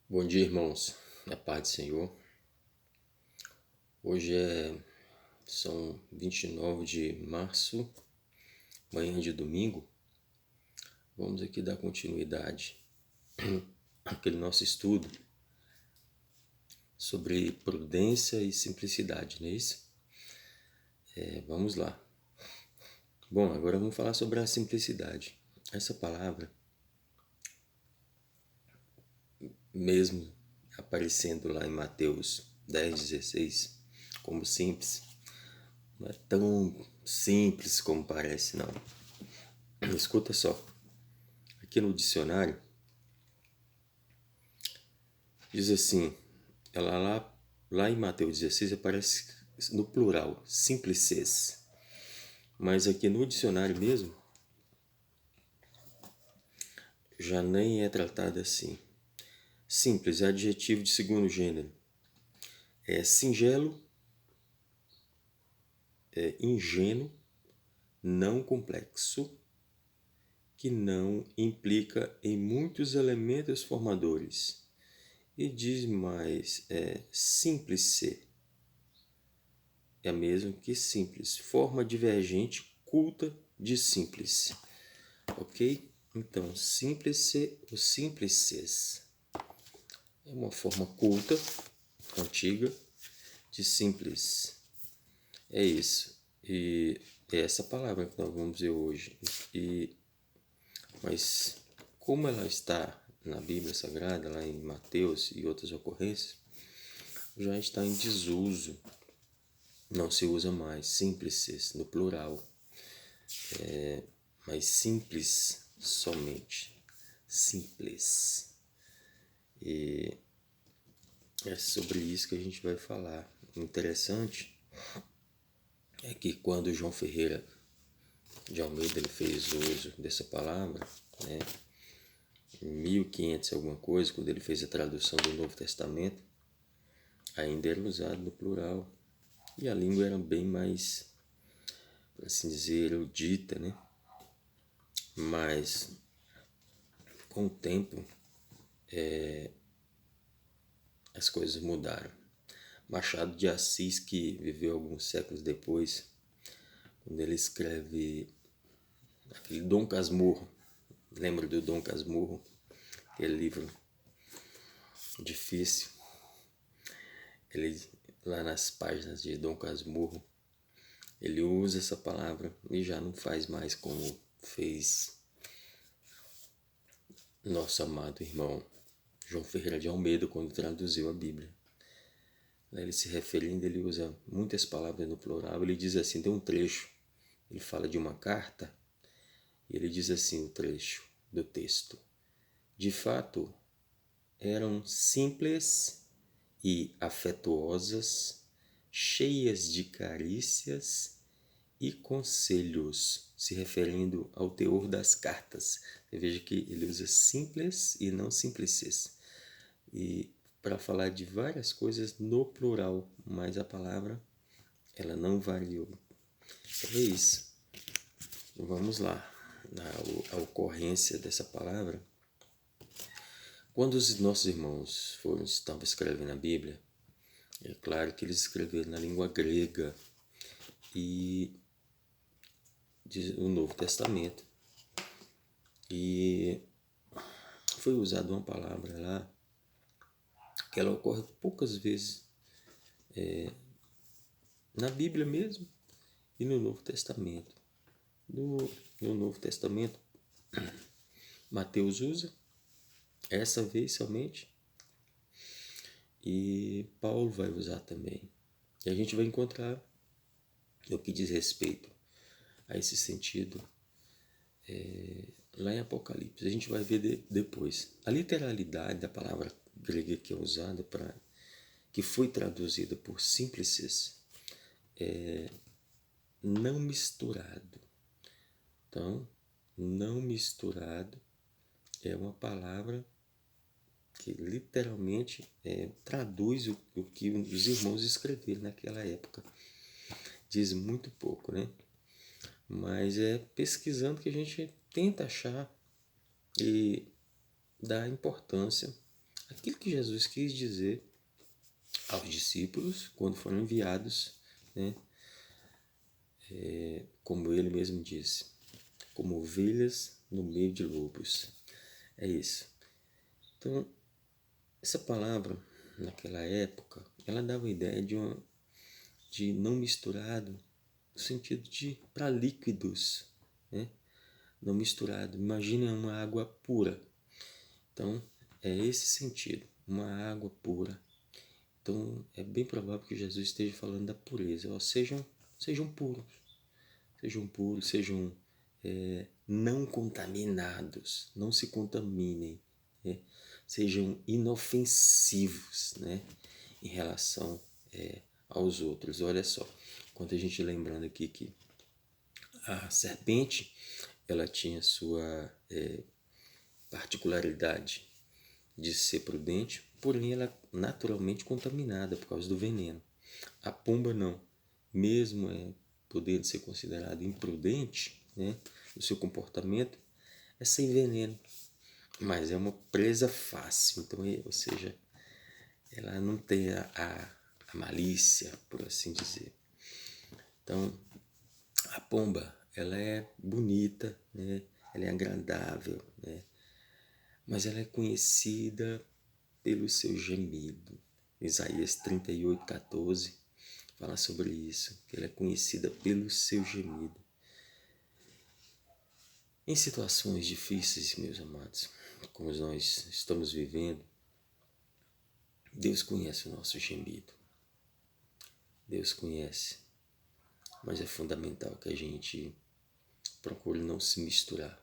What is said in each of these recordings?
Bom dia, irmãos. Na paz do Senhor. Hoje são 29 de março, manhã de domingo. Vamos aqui dar continuidade àquele nosso estudo sobre prudência e simplicidade, não é isso? Vamos lá. Bom, agora vamos falar sobre a simplicidade. Essa palavra, mesmo aparecendo lá em Mateus 10:16, como simples, não é tão simples como parece, não. Escuta só. Aqui no dicionário diz assim, lá em Mateus 16 aparece no plural, simplices. Mas aqui no dicionário mesmo já nem é tratado assim. Simples é adjetivo de segundo gênero. É singelo, é ingênuo, não complexo, que não implica em muitos elementos formadores. E diz mais, simplice é a mesma que simples, forma divergente, culta de simples, ok? Então, simplice ou simplices é uma forma culta, antiga, de simples. É isso. E é essa palavra que nós vamos ver hoje. Mas como ela está na Bíblia Sagrada, lá em Mateus e outras ocorrências, já está em desuso. Não se usa mais simplices no plural, mas simples somente. Simples. E é sobre isso que a gente vai falar. O interessante é que quando João Ferreira de Almeida ele fez uso dessa palavra, né, em 1500 alguma coisa, quando ele fez a tradução do Novo Testamento, ainda era usado no plural. E a língua era bem mais, por assim dizer, erudita, né? Mas com o tempo as coisas mudaram. Machado de Assis, que viveu alguns séculos depois, quando ele escreve aquele Dom Casmurro, lembra do Dom Casmurro? Aquele livro difícil. Ele, lá nas páginas de Dom Casmurro, ele usa essa palavra e já não faz mais como fez nosso amado irmão João Ferreira de Almeida quando traduziu a Bíblia. Ele se referindo, ele usa muitas palavras no plural. Ele diz assim, tem um trecho, ele fala de uma carta, e ele diz assim, o trecho do texto: de fato, eram simples e afetuosas, cheias de carícias e conselhos, se referindo ao teor das cartas. Você veja que ele usa simples e não simplices. E para falar de várias coisas no plural, mas a palavra ela não variou. Então é isso. Vamos lá. A ocorrência dessa palavra. Quando os nossos irmãos estavam escrevendo a Bíblia, é claro que eles escreveram na língua grega e o Novo Testamento. E foi usada uma palavra lá que ela ocorre poucas vezes na Bíblia mesmo e no Novo Testamento. No Novo Testamento, Mateus usa essa vez somente e Paulo vai usar também. E a gente vai encontrar no que diz respeito a esse sentido lá em Apocalipse. A gente vai ver depois. A literalidade da palavra grega que é usada que foi traduzida por simplices, não misturado. Então, não misturado é uma palavra que literalmente traduz o que os irmãos escreveram naquela época. Diz muito pouco, né? Mas é pesquisando que a gente tenta achar e dar importância aquilo que Jesus quis dizer aos discípulos quando foram enviados, né? Como ele mesmo disse, como ovelhas no meio de lobos. É isso. Então, essa palavra, naquela época, ela dava a ideia de não misturado, no sentido de para líquidos, né? Não misturado. Imagine uma água pura. Então, é esse sentido, uma água pura. Então, é bem provável que Jesus esteja falando da pureza. Ó, sejam puros, sejam não contaminados, não se contaminem, né? Sejam inofensivos, né? Em relação aos outros. Olha só, quando a gente lembrando aqui que a serpente, ela tinha sua particularidade de ser prudente, porém ela é naturalmente contaminada por causa do veneno. A pomba não, mesmo podendo ser considerada imprudente, né, no seu comportamento, é sem veneno, mas é uma presa fácil, então, ou seja, ela não tem a malícia, por assim dizer. Então, a pomba, ela é bonita, né, ela é agradável, né, mas ela é conhecida pelo seu gemido. Isaías 38:14 fala sobre isso, que ela é conhecida pelo seu gemido. Em situações difíceis, meus amados, como nós estamos vivendo, Deus conhece o nosso gemido. Deus conhece, mas é fundamental que a gente procure não se misturar.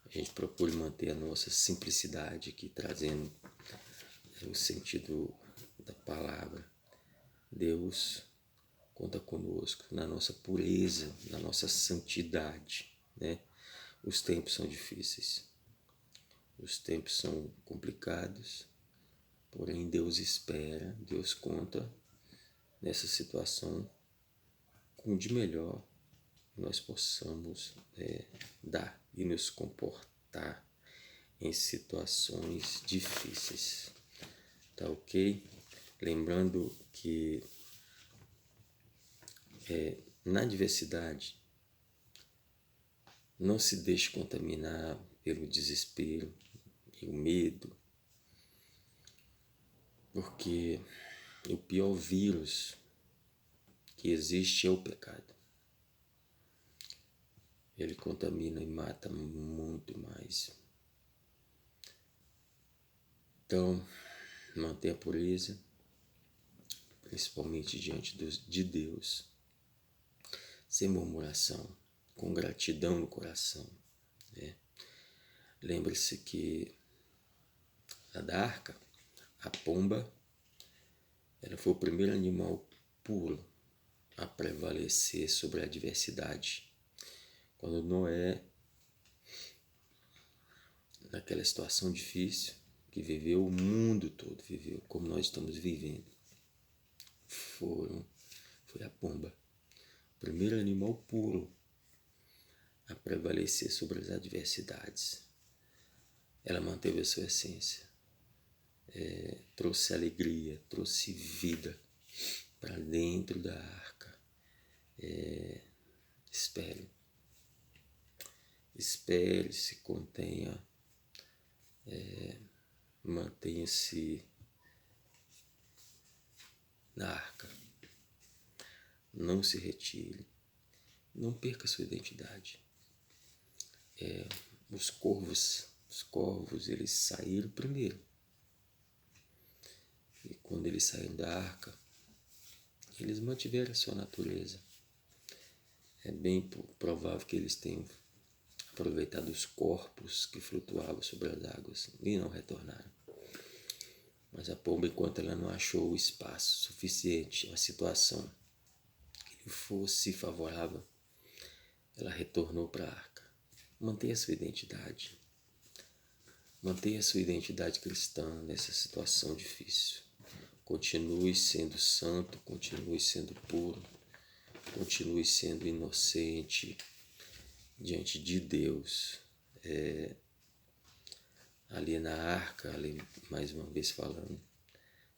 A gente procure manter a nossa simplicidade aqui, trazendo o sentido da palavra. Deus conta conosco na nossa pureza, na nossa santidade, né? Os tempos são difíceis, os tempos são complicados, porém Deus espera, Deus conta nessa situação com o de melhor que nós possamos dar e nos comportar em situações difíceis. Tá ok? Lembrando que na adversidade, não se deixe contaminar pelo desespero e o medo, porque o pior vírus que existe é o pecado. Ele contamina e mata muito mais. Então, mantenha a pureza, principalmente diante de Deus, sem murmuração, com gratidão no coração, né? Lembre-se que a da arca, a pomba, ela foi o primeiro animal puro a prevalecer sobre a adversidade. Quando Noé, naquela situação difícil, que viveu, o mundo todo viveu, como nós estamos vivendo, foi a pomba, o primeiro animal puro a prevalecer sobre as adversidades. Ela manteve a sua essência, trouxe alegria, trouxe vida para dentro da arca. Espere, se contenha, mantenha-se na arca, não se retire, não perca sua identidade. Os corvos, eles saíram primeiro, e quando eles saíram da arca, eles mantiveram a sua natureza. É bem provável que eles tenham aproveitado os corpos que flutuavam sobre as águas e não retornaram. Mas a pomba, enquanto ela não achou o espaço suficiente, a situação que fosse favorável, ela retornou para a arca. Mantenha sua identidade. Mantenha sua identidade cristã nessa situação difícil. Continue sendo santo, continue sendo puro, continue sendo inocente diante de Deus. ali na arca, ali mais uma vez falando,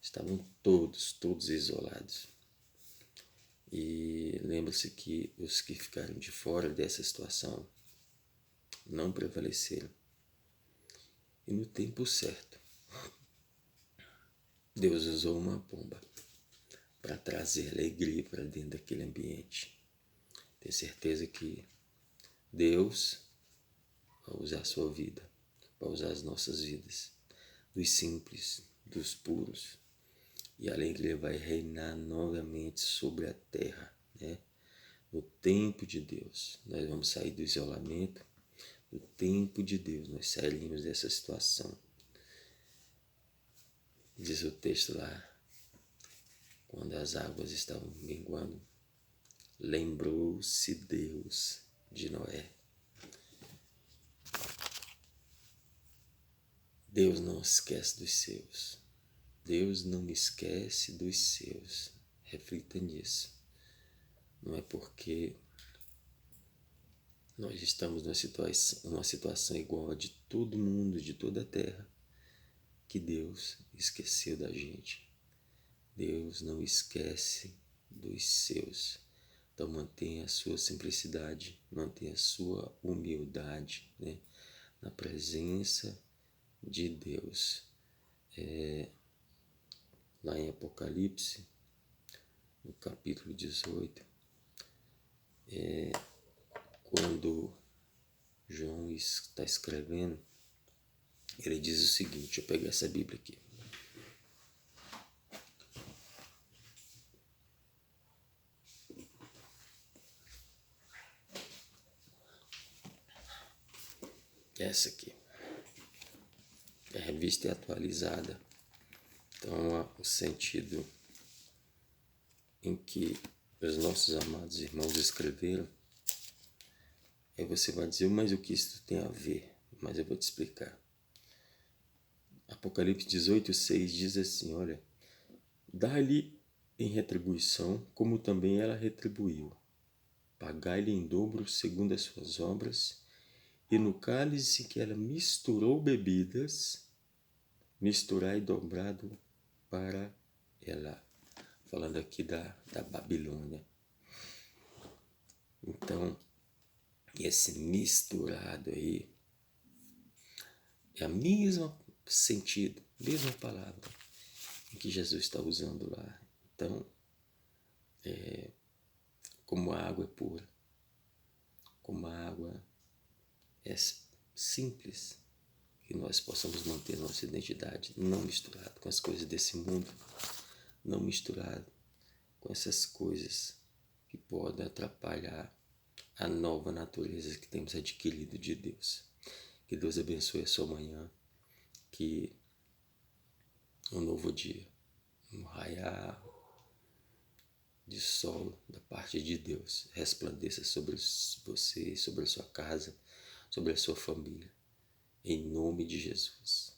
estavam todos isolados. E lembra-se que os que ficaram de fora dessa situação não prevaleceram. E no tempo certo, Deus usou uma pomba para trazer alegria para dentro daquele ambiente. Tenho certeza que Deus vai usar a sua vida, vai usar as nossas vidas, dos simples, dos puros, e a alegria vai reinar novamente sobre a terra, né? No tempo de Deus, nós vamos sair do isolamento. No tempo de Deus, nós sairemos dessa situação. Diz o texto lá, quando as águas estavam minguando, lembrou-se Deus de Noé. Deus não esquece dos seus. Deus não esquece dos seus. Reflita nisso. Não é porque nós estamos numa situação igual a de todo mundo, de toda a terra, que Deus esqueceu da gente. Deus não esquece dos seus. Então mantenha a sua simplicidade, mantenha a sua humildade, né? Na presença de Deus. Lá em Apocalipse, no capítulo 18, quando João está escrevendo, ele diz o seguinte, deixa eu pegar essa Bíblia aqui. Essa aqui. A revista é atualizada. Então, o sentido em que os nossos amados irmãos escreveram, aí você vai dizer, mas o que isso tem a ver? Mas eu vou te explicar. Apocalipse 18:6 diz assim, olha, dá-lhe em retribuição, como também ela retribuiu. Pagai-lhe em dobro segundo as suas obras, e no cálice que ela misturou bebidas, misturai dobrado para ela. Falando aqui da Babilônia. Então, esse misturado aí é o mesmo sentido, mesma palavra que Jesus está usando lá. Então, como a água é pura, como a água é simples, que nós possamos manter nossa identidade não misturado com as coisas desse mundo, não misturado com essas coisas que podem atrapalhar a nova natureza que temos adquirido de Deus. Que Deus abençoe a sua manhã, que um novo dia, um raiar de sol da parte de Deus resplandeça sobre você, sobre a sua casa, sobre a sua família, em nome de Jesus.